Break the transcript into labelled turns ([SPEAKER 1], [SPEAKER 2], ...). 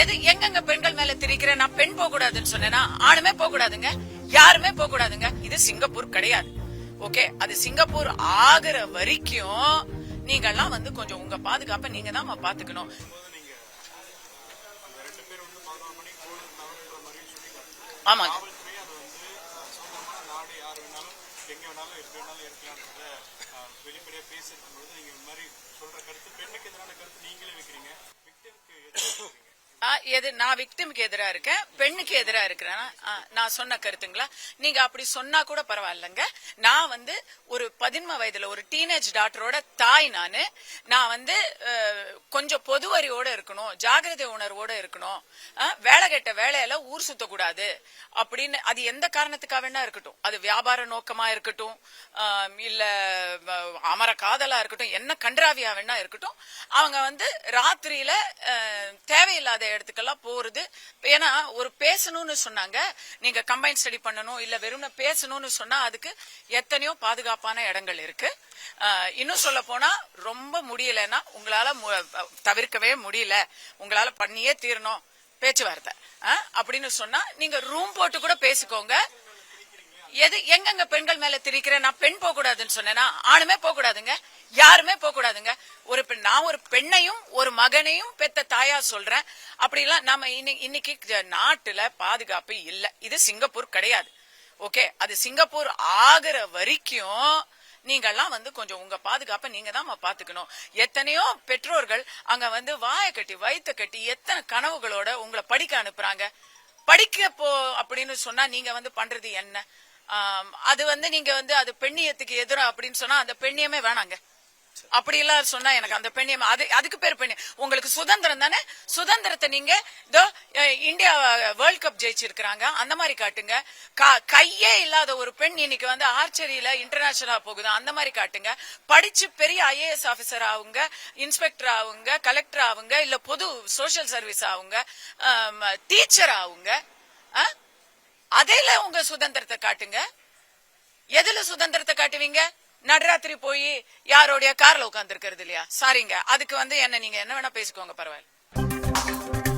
[SPEAKER 1] எது எங்கெங்க பெண்கள் மேல திரிக்கிற? நான் பெண் போக கூடாதுன்னு சொன்னேன்னா ஆணுமே போக கூடாதுங்க, யாருமே போக கூடாதுங்க. இது சிங்கப்பூர் கிடையாது. ஓகே, அது சிங்கப்பூர் ஆகுற வரைக்கும் நீங்கெல்லாம் வந்து கொஞ்சம் உங்க பாதுகாப்பை நீங்க தான் பாத்துக்கணும். ஆமாங்க. வெளிப்படையா பேசிருக்கும் பொழுது நீங்க இந்த மாதிரி சொல்ற கருத்து பெண்ணுக்கு எதிரான கருத்து நீங்களே வைக்கிறீங்க, விக்டிமுக்கு எது நான் விக்டிமுக்கு எதிரா இருக்கேன், பெண்ணுக்கு எதிரா இருக்கிறேன். நான் சொன்ன கருத்துங்களா? நீங்க அப்படி சொன்னா கூட பரவாயில்லங்க. நான் வந்து ஒரு 13 வயதுல ஒரு டீனேஜ் டாக்டரோட தாய். நான் வந்து கொஞ்சம் பொது அறிவோட இருக்கணும், ஜாகிரதை உணர்வோட இருக்கணும். வேலை கெட்ட வேலையில ஊர் சுத்தக்கூடாது அப்படின்னு, அது எந்த காரணத்துக்காக வேணா இருக்கட்டும், அது வியாபார நோக்கமா இருக்கட்டும், இல்ல அமர காதலா இருக்கட்டும், என்ன கன்றாவியா வேணா இருக்கட்டும், அவங்க வந்து ராத்திரியில தேவையில்லாத இடத்துக்கெல்லாம் போறது. ஏன்னா ஒரு பேசணும்னு சொன்னாங்க, நீங்க கம்பைன் ஸ்டடி பண்ணணும் இல்ல வெறும் பேசணும்னு சொன்னா அதுக்கு எத்தனையோ பாதுகாப்பான இடங்கள் இருக்கு. இன்னும் சொல்ல போனா ரொம்ப முடியலன்னா உங்களால தவிர்க்கவே முடியல, உங்களால பண்ணியே தீரணும் பேச்சுவார்த்தை அப்படின்னு சொன்னா நீங்க ரூம் போட்டு கூட பேசிக்கோங்க. எது எங்கெங்க பெண்கள் மேல திரிக்கிற? நான் பெண் போக கூடாதுன்னு சொன்னேன்னா ஆணுமே போக கூடாதுங்க, யாருமே போக கூடாதுங்க. நான் ஒரு பெண்ணையும் ஒரு மகனையும் பெத்த தாயா சொல்றேன். அப்படிலாம் நம்ம இன்னைக்கு நாட்டுல பாதுகாப்பு இல்ல. இது சிங்கப்பூர் கிடையாது. ஓகே, அது சிங்கப்பூர் ஆகுற வரைக்கும் நீங்கெல்லாம் வந்து கொஞ்சம் உங்க பாதுகாப்பை நீங்க தான் பாத்துக்கணும். எத்தனையோ பெற்றோர்கள் அங்க வந்து வாயை கட்டி வயிற்ற கட்டி எத்தனை கனவுகளோட உங்களை படிக்க அனுப்புறாங்க. படிக்க போ அப்படின்னு சொன்னா நீங்க வந்து பண்றது என்ன? அது வந்து நீங்க வந்து அது பெண்ணியத்துக்கு எதிராக அப்படின்னு சொன்னா அந்த பெண்ணியமே வேணாங்க. அப்படி எல்லாம் சொன்னா எனக்கு அந்த பெண்ணியம் அதுக்கு பேர் பெண்ணியம். உங்களுக்கு சுதந்திரம் தானே, சுதந்திரத்தை நீங்க இந்தியா வேர்ல்ட் கப் ஜெயிச்சிருக்கிறாங்க அந்த மாதிரி காட்டுங்க. கையே இல்லாத ஒரு பெண் இன்னைக்கு வந்து ஆர்ச்சரியில இன்டர்நேஷனலா போகுது, அந்த மாதிரி காட்டுங்க. படிச்சு பெரிய IAS ஆபீசர் ஆகுங்க, இன்ஸ்பெக்டர் ஆகுங்க, கலெக்டர் ஆகுங்க, இல்ல பொது சோசியல் சர்வீஸ் ஆகுங்க, டீச்சர் ஆகுங்க. அதில உங்க சுதந்திரத்தை காட்டுங்க. எதுல சுதந்திரத்தை காட்டுவீங்க? நடராத்திரி போய் யாரோடைய கார்ல உட்கார்ந்து இருக்கிறது இல்லையா? சாரிங்க, அதுக்கு வந்து என்ன நீங்க என்ன வேணா பேசிக்கோங்க, பரவாயில்ல.